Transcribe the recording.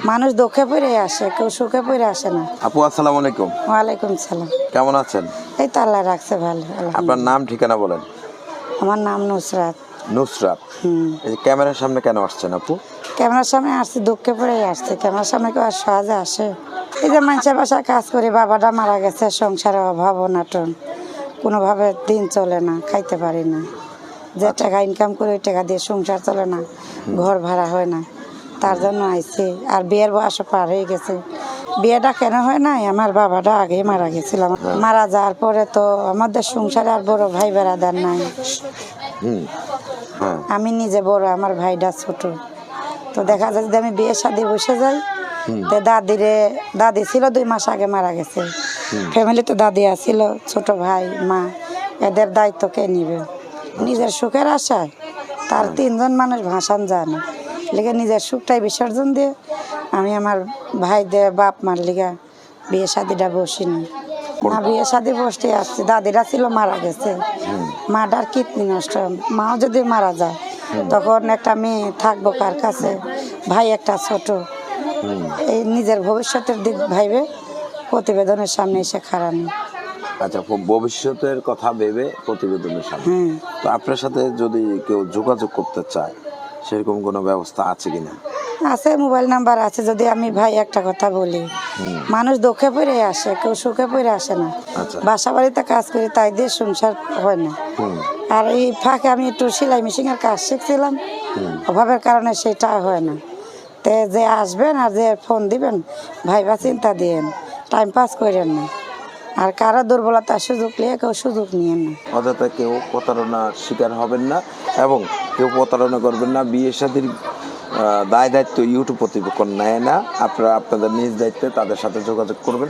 মানুষ দুঃখে পড়ে আসে, কেউ সুখে পড়ে আসে না। আপু আসসালামু আলাইকুম। ওয়ালাইকুম সালাম। কেমন আছেন? এই তো আল্লাহ রাখছে ভালো। আপনার নাম ঠিকানা বলেন। আমার নাম নুসরাত। নুসরাত। এই যে ক্যামেরার সামনে কেন আসছেন আপু? ক্যামেরার সামনে আসছে, দুঃখে পড়ে আসছে। ক্যামেরার সামনে কেউ আর সহজে আসে? এই যে মানুষের বাসায় কাজ করে, বাবাটা মারা গেছে, সংসারে অভাব অনাটন, কোনোভাবে দিন চলে না, খাইতে পারি না। যে টাকা ইনকাম করে ওই টাকা দিয়ে সংসার চলে না, ঘর ভাড়া হয় না, তার জন্য আইছি। আর বিয়ের বয়সও পার হয়ে গেছে। বিয়েটা কেন হয় নাই, আমার বাবাটা আগেই মারা গেছিল। মারা যাওয়ার পরে তো আমাদের সংসারে আর বড় ভাই বেড়াদার নাই। আমি নিজে বড়, আমার ভাইটা ছোট। তো দেখা যায় যদি আমি বিয়ে শাদী বসে যাই, তো দাদি ছিল 2 মাস আগে মারা গেছে। ফ্যামিলিতে দাদি আছিল, ছোট ভাই, মা, এদের দায়িত্ব কে নিবে? নিজের সুখের আশায় তার 3 জন মানুষ ভাসান যায় না, লিগে নিজের সুখটাই বিসর্জন দিয়ে আমি আমার ভাই দে বাপ মার লিগা বিয়ে শাদিটা বসিনি। না, বিয়ে শাদি বসতে আসছি। দাদিরা ছিল, মারা গেছে। মাটার কিডনি নষ্ট, মাও যদি মারা যায় তখন একটা মেয়ে থাকবো কার কাছে? ভাই একটা ছোট, এই নিজের ভবিষ্যতের দিক ভাইবে প্রতিবেদনের সামনে এসে খাড়ানো। আচ্ছা, ভবিষ্যতের কথা ভেবে প্রতিবেদনের সামনে। তো আপনার সাথে যদি কেউ যোগাযোগ করতে চায় সেরকম কোনো ব্যবস্থা আছে কিনা? আছে, মোবাইল নাম্বার আছে। যদি আমি ভাই একটা কথা বলি, মানুষ দুঃখে পড়ে আসে, কেউ সুখে পড়ে আসে না। বাসা বাড়িতে কাজ করি, তাই দিয়ে সংসার হয় না। আর এই ফাঁকে আমি একটু সেলাই মেশিনের কাজ শিখছিলাম, অভাবের কারণে সেটা হয় না। তে যে আসবেন আর যে ফোন দিবেন, ভাইবা চিন্তা দিয়েন, টাইম পাস করেন না। আর কারো দুর্বলতার সুযোগ নিয়ে কেউ সুযোগ নিয়েন না। অযথা কেউ প্রতারণার শিকার হবেন না এবং কেউ প্রতারণা করবেন না। বিয়ে শাদীর দায় দায়িত্ব ইউটিউব প্রতিপক্ষ নেয় না। আপনারা আপনাদের নিজ দায়িত্বে তাদের সাথে যোগাযোগ করবেন।